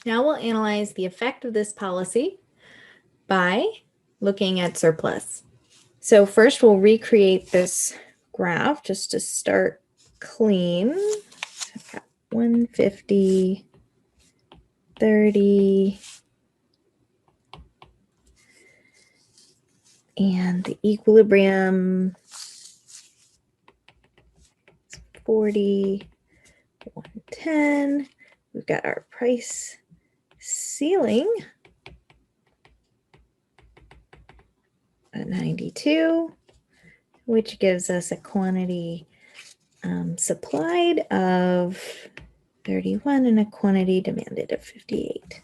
Now we'll analyze the effect of this policy by looking at surplus. So first we'll recreate this graph just to start clean. I've got 150, 30, and the equilibrium 40, 110. We've got our price ceiling at 92, which gives us a quantity supplied of 31 and a quantity demanded of 58.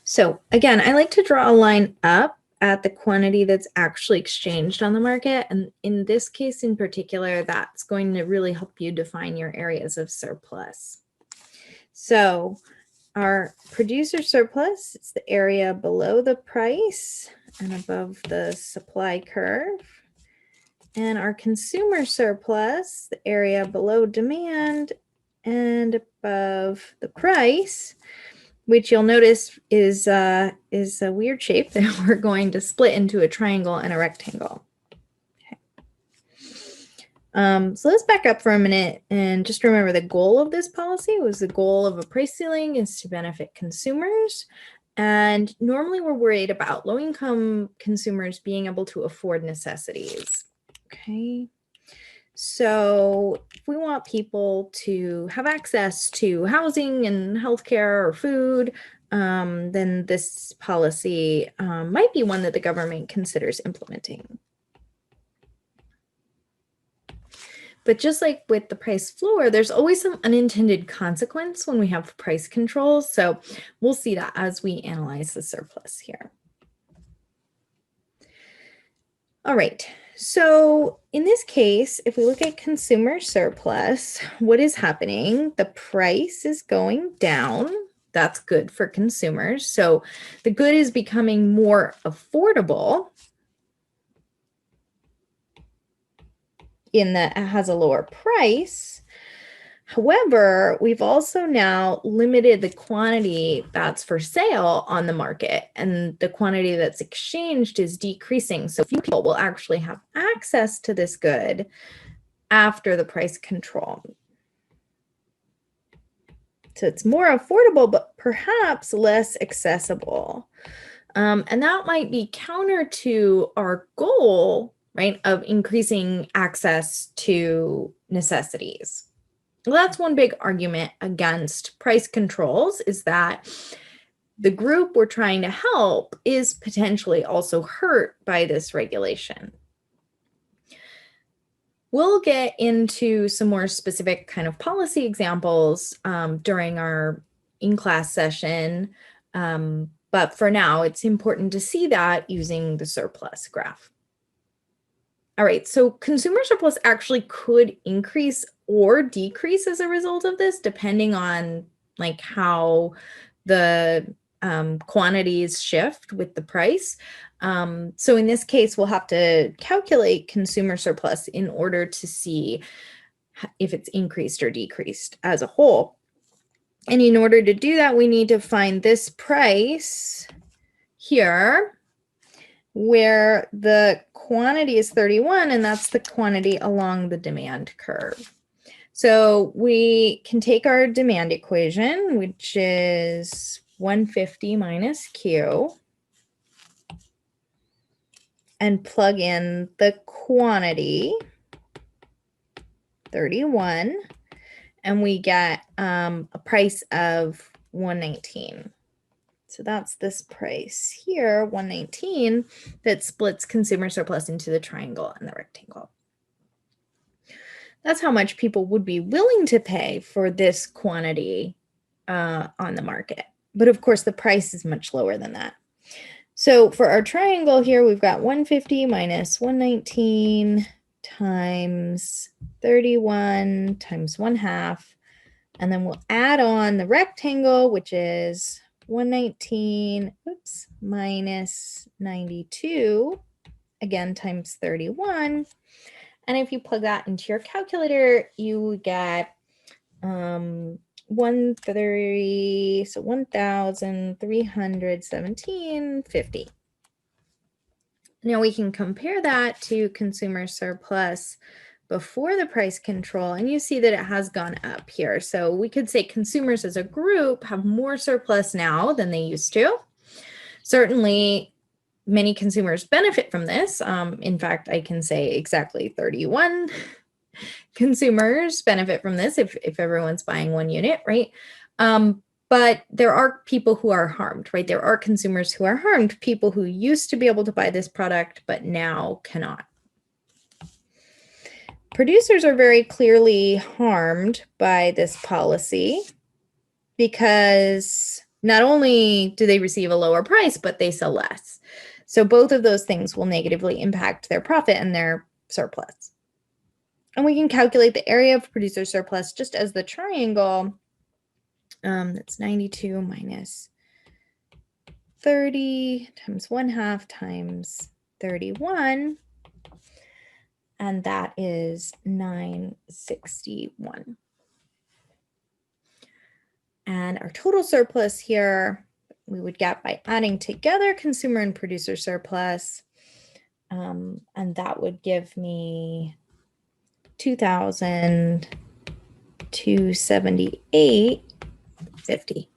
So again, I like to draw a line up at the quantity that's actually exchanged on the market. And in this case in particular, that's going to really help you define your areas of surplus. So our producer surplus, it's the area below the price and above the supply curve. And our consumer surplus, the area below demand and above the price, which you'll notice is a weird shape that we're going to split into a triangle and a rectangle. Okay. So let's back up for a minute and just remember the goal of this policy was the goal of a price ceiling is to benefit consumers. And normally we're worried about low-income consumers being able to afford necessities. Okay. So if we want people to have access to housing and healthcare or food, then this policy might be one that the government considers implementing. But just like with the price floor, there's always some unintended consequence when we have price controls. So we'll see that as we analyze the surplus here. All right. So in this case, if we look at consumer surplus, what is happening? The price is going down. That's good for consumers. So the good is becoming more affordable in that it has a lower price. However, we've also now limited the quantity that's for sale on the market, and the quantity that's exchanged is decreasing. So few people will actually have access to this good after the price control. So it's more affordable, but perhaps less accessible. And that might be counter to our goal, right, of increasing access to necessities. Well, that's one big argument against price controls, is that the group we're trying to help is potentially also hurt by this regulation. We'll get into some more specific kind of policy examples during our in-class session, but for now, it's important to see that using the surplus graph. All right, so consumer surplus actually could increase or decrease as a result of this, depending on like how the quantities shift with the price. So in this case, we'll have to calculate consumer surplus in order to see if it's increased or decreased as a whole. And in order to do that, we need to find this price here, where the quantity is 31, and that's the quantity along the demand curve. So we can take our demand equation, which is 150 minus Q, and plug in the quantity, 31, and we get a price of 119. So that's this price here, 119, that splits consumer surplus into the triangle and the rectangle. That's how much people would be willing to pay for this quantity on the market. But of course, the price is much lower than that. So for our triangle here, we've got 150 minus 119 times 31 times 1/2. And then we'll add on the rectangle, which is 119, minus 92, again, times 31. And if you plug that into your calculator, you get 1,317.50. Now we can compare that to consumer surplus before the price control, and you see that it has gone up here. So we could say consumers as a group have more surplus now than they used to. Certainly, many consumers benefit from this. In fact, I can say exactly 31 consumers benefit from this if everyone's buying one unit, right? But there are people who are harmed, right? There are consumers who are harmed, people who used to be able to buy this product, but now cannot. Producers are very clearly harmed by this policy because not only do they receive a lower price, but they sell less. So both of those things will negatively impact their profit and their surplus. And we can calculate the area of producer surplus just as the triangle. That's 92 minus 30 times 1/2 times 31. And that is 961. And our total surplus here, we would get by adding together consumer and producer surplus. And that would give me 2,278.50.